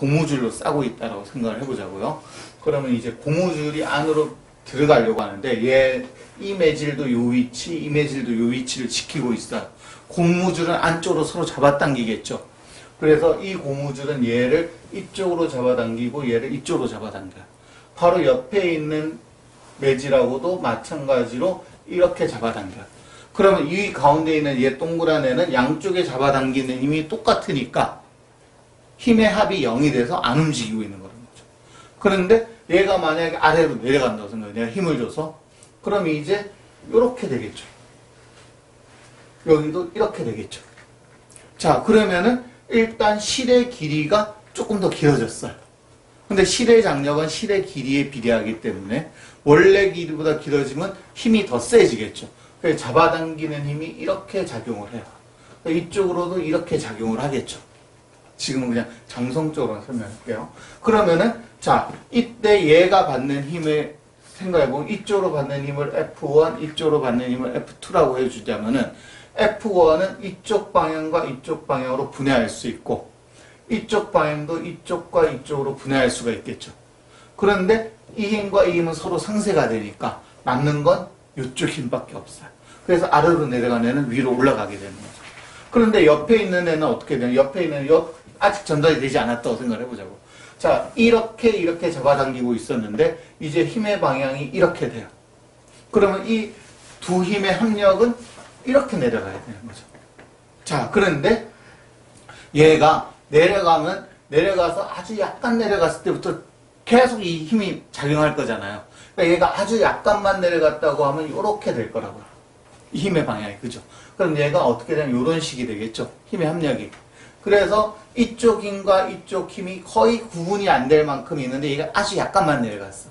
고무줄로 싸고 있다라고 생각을 해보자고요. 그러면 이제 고무줄이 안으로 들어가려고 하는데 이 매질도 요 위치, 이 매질도 요 위치를 지키고 있어요. 고무줄은 안쪽으로 서로 잡아당기겠죠. 그래서 이 고무줄은 얘를 이쪽으로 잡아당기고 얘를 이쪽으로 잡아당겨요. 바로 옆에 있는 매질하고도 마찬가지로 이렇게 잡아당겨요. 그러면 이 가운데 있는 얘 동그란 애는 양쪽에 잡아당기는 힘이 똑같으니까 힘의 합이 0이 돼서 안 움직이고 있는 거죠. 그런데 얘가 만약에 아래로 내려간다고 생각해요. 내가 힘을 줘서. 그럼 이제 이렇게 되겠죠. 여기도 이렇게 되겠죠. 자, 그러면은 일단 실의 길이가 조금 더 길어졌어요. 근데 실의 장력은 실의 길이에 비례하기 때문에 원래 길이보다 길어지면 힘이 더 세지겠죠. 그래서 잡아당기는 힘이 이렇게 작용을 해요. 이쪽으로도 이렇게 작용을 하겠죠. 지금은 그냥 장성적으로 설명할게요. 그러면은 자, 이때 얘가 받는 힘을 생각해보면 이쪽으로 받는 힘을 F1, 이쪽으로 받는 힘을 F2라고 해주자면은 F1은 이쪽 방향과 이쪽 방향으로 분해할 수 있고 이쪽 방향도 이쪽과 이쪽으로 분해할 수가 있겠죠. 그런데 이 힘과 이 힘은 서로 상쇄가 되니까 맞는 건 이쪽 힘밖에 없어요. 그래서 아래로 내려가는 애는 위로 올라가게 되는 거죠. 그런데 옆에 있는 애는 어떻게 되냐? 옆에 있는 애는 아직 전달이 되지 않았다고 생각을 해보자고. 자, 이렇게 잡아당기고 있었는데 이제 힘의 방향이 이렇게 돼요. 그러면 이 두 힘의 합력은 이렇게 내려가야 되는 거죠. 자, 그런데 얘가 내려가서 아주 약간 내려갔을 때부터 계속 이 힘이 작용할 거잖아요. 그러니까 얘가 아주 약간만 내려갔다고 하면 이렇게 될 거라고요. 이 힘의 방향이, 그죠? 그럼 얘가 어떻게 되면 이런 식이 되겠죠. 힘의 합력이. 그래서 이쪽 힘과 이쪽 힘이 거의 구분이 안 될 만큼 있는데 얘가 아주 약간만 내려갔어.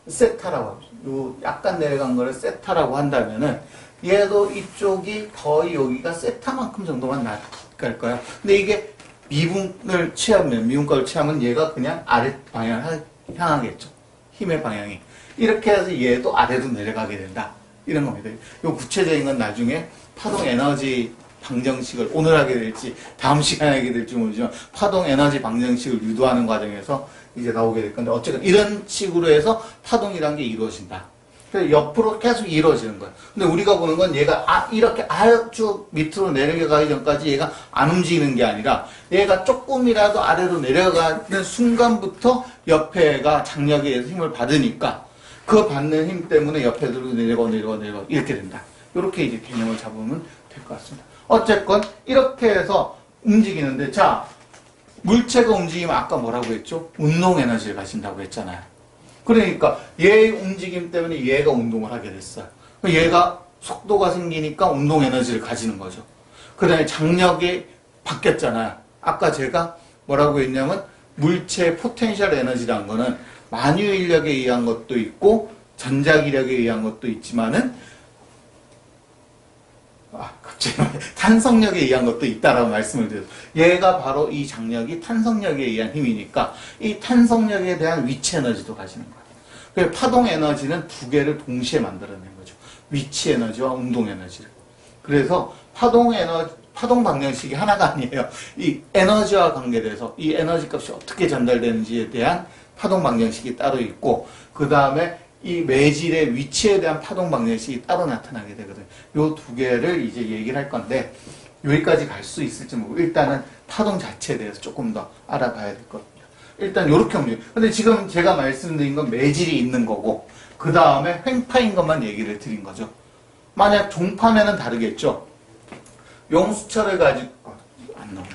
세타라고 하죠. 요 약간 내려간 거를 세타라고 한다면은 얘도 이쪽이 거의 여기가 세타만큼 정도만 나갈 거야. 근데 이게 미분을 취하면 얘가 그냥 아래 방향을 향하겠죠. 힘의 방향이. 이렇게 해서 얘도 아래로 내려가게 된다. 이런 겁니다. 요 구체적인 건 나중에 파동 에너지 방정식을 오늘 하게 될지 다음 시간에 하게 될지 모르지만 파동 에너지 방정식을 유도하는 과정에서 이제 나오게 될 건데 어쨌든 이런 식으로 해서 파동이란 게 이루어진다. 그래서 옆으로 계속 이루어지는 거예요. 근데 우리가 보는 건 얘가 이렇게 아주 밑으로 내려가기 전까지 얘가 안 움직이는 게 아니라 얘가 조금이라도 아래로 내려가는 순간부터 옆에가 장력에 의해서 힘을 받으니까 그 받는 힘 때문에 옆에도 내려가 이렇게 된다. 이렇게 이제 개념을 잡으면 될 것 같습니다. 어쨌건 이렇게 해서 움직이는데 자, 물체가 움직이면 아까 뭐라고 했죠? 운동 에너지를 가진다고 했잖아요. 그러니까 얘의 움직임 때문에 얘가 운동을 하게 됐어요. 얘가 속도가 생기니까 운동 에너지를 가지는 거죠. 그 다음에 장력이 바뀌었잖아요. 아까 제가 뭐라고 했냐면 물체의 포텐셜 에너지라는 거는 만유인력에 의한 것도 있고 전자기력에 의한 것도 있지만은 갑자기 탄성력에 의한 것도 있다라고 말씀을 드렸어요. 얘가 바로 이 장력이 탄성력에 의한 힘이니까 이 탄성력에 대한 위치 에너지도 가지는 거예요. 그래서 파동 에너지는 두 개를 동시에 만들어낸 거죠. 위치 에너지와 운동 에너지를. 그래서 파동 방정식이 하나가 아니에요. 이 에너지와 관계돼서 이 에너지 값이 어떻게 전달되는지에 대한 파동 방정식이 따로 있고 그 다음에 이 매질의 위치에 대한 파동 방정식이 따로 나타나게 되거든요. 요 두 개를 이제 얘기를 할 건데 여기까지 갈 수 있을지 모르고 일단은 파동 자체에 대해서 조금 더 알아봐야 될 겁니다. 일단 요렇게 움직여요. 근데 지금 제가 말씀드린 건 매질이 있는 거고 그 다음에 횡파인 것만 얘기를 드린 거죠. 만약 종파면은 다르겠죠. 용수철을 가지고 안 나오네.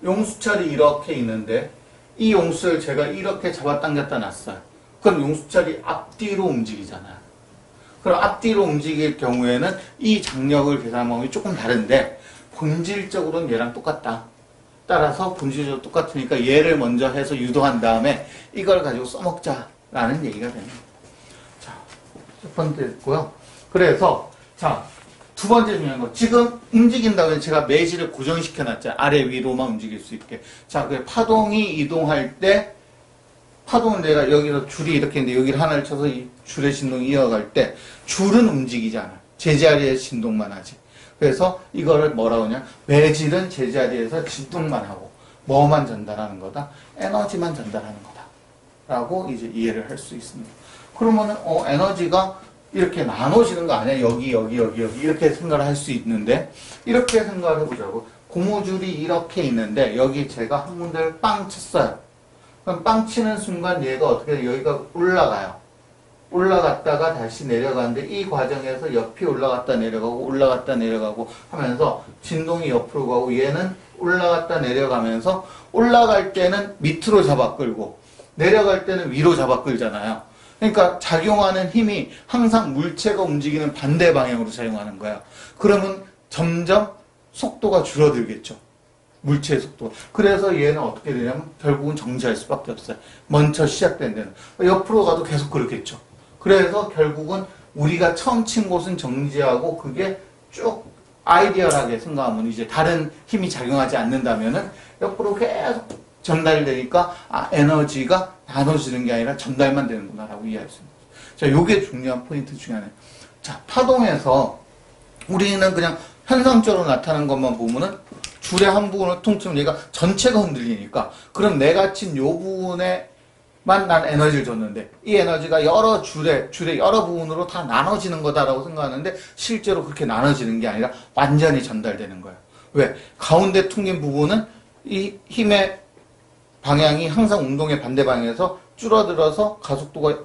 용수철이 이렇게 있는데 이 용수를 제가 이렇게 잡아당겼다 놨어요. 그럼 용수철이 앞뒤로 움직이잖아요. 그럼 앞뒤로 움직일 경우에는 이 장력을 계산하는 방법이 조금 다른데 본질적으로는 얘랑 똑같다. 따라서 본질적으로 똑같으니까 얘를 먼저 해서 유도한 다음에 이걸 가지고 써먹자라는 얘기가 됩니다. 자, 첫 번째 있고요. 그래서 자, 두 번째 중요한 거. 지금 움직인다고 해서 제가 매질을 고정시켜 놨잖아요. 아래 위로만 움직일 수 있게. 자, 그 파동이 이동할 때 파동은 내가 여기서 줄이 이렇게 있는데 여기를 하나를 쳐서 이 줄의 진동이 이어갈 때 줄은 움직이지 않아. 제자리에서 진동만 하지. 그래서 이거를 뭐라고 하냐. 매질은 제자리에서 진동만 하고 뭐만 전달하는 거다? 에너지만 전달하는 거다. 라고 이제 이해를 할 수 있습니다. 그러면은, 에너지가 이렇게 나눠지는 거 아니야? 여기, 이렇게 생각을 할 수 있는데, 이렇게 생각을 해보자고. 고무줄이 이렇게 있는데, 여기 제가 한 군데를 빵 쳤어요. 그럼 빵 치는 순간 얘가 어떻게 돼? 여기가 올라가요. 올라갔다가 다시 내려가는데, 이 과정에서 옆이 올라갔다 내려가고 하면서 진동이 옆으로 가고, 얘는 올라갔다 내려가면서, 올라갈 때는 밑으로 잡아 끌고, 내려갈 때는 위로 잡아 끌잖아요. 그러니까 작용하는 힘이 항상 물체가 움직이는 반대 방향으로 작용하는 거야. 그러면 점점 속도가 줄어들겠죠. 물체의 속도가. 그래서 얘는 어떻게 되냐면 결국은 정지할 수밖에 없어요. 먼저 시작된 데는. 옆으로 가도 계속 그렇겠죠. 그래서 결국은 우리가 처음 친 곳은 정지하고 그게 쭉 아이디얼하게 생각하면 이제 다른 힘이 작용하지 않는다면은 옆으로 계속 전달되니까 에너지가 나눠지는 게 아니라 전달만 되는구나 라고 이해할 수 있습니다. 자, 요게 중요한 포인트 중에 하나예요. 자, 파동에서 우리는 그냥 현상적으로 나타나는 것만 보면은 줄의 한 부분을 퉁 치면 얘가 전체가 흔들리니까 그럼 내가 친 요 부분에만 난 에너지를 줬는데 이 에너지가 여러 줄의 여러 부분으로 다 나눠지는 거다라고 생각하는데 실제로 그렇게 나눠지는 게 아니라 완전히 전달되는 거예요. 왜? 가운데 퉁긴 부분은 이 힘의 방향이 항상 운동의 반대 방향에서 줄어들어서 가속도가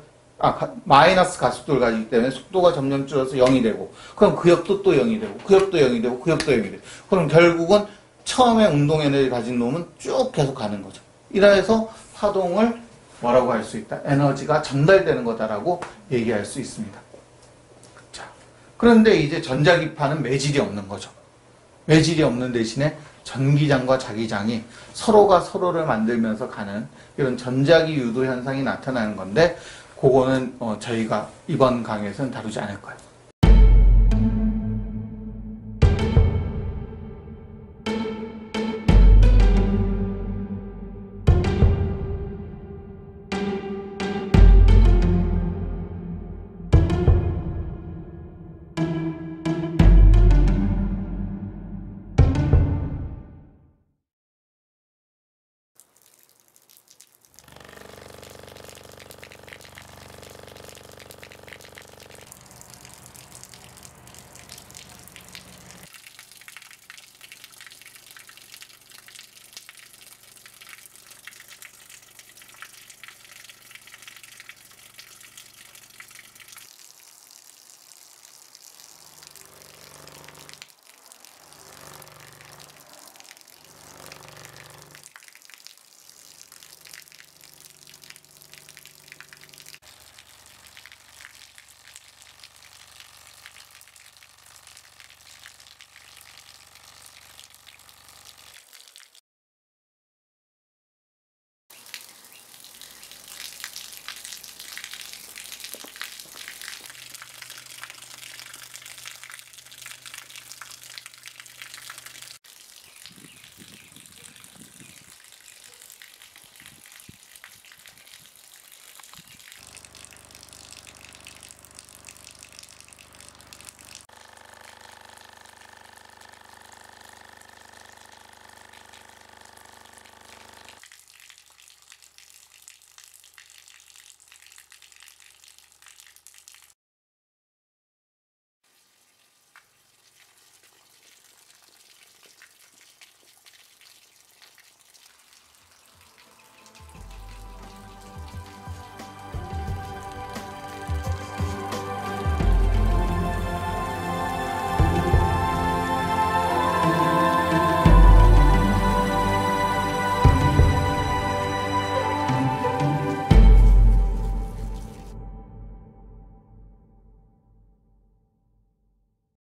마이너스 가속도를 가지기 때문에 속도가 점점 줄어서 0이 되고 그럼 그 옆도 또 0이 되고 그 옆도 0이 되고 그 옆도 0이 되고 그럼 결국은 처음에 운동 에너지를 가진 놈은 쭉 계속 가는 거죠. 이래서 파동을 뭐라고 할 수 있다? 에너지가 전달되는 거다라고 얘기할 수 있습니다. 자, 그런데 이제 전자기파는 매질이 없는 거죠. 매질이 없는 대신에 전기장과 자기장이 서로가 서로를 만들면서 가는 이런 전자기 유도 현상이 나타나는 건데 그거는 저희가 이번 강의에서는 다루지 않을 거예요.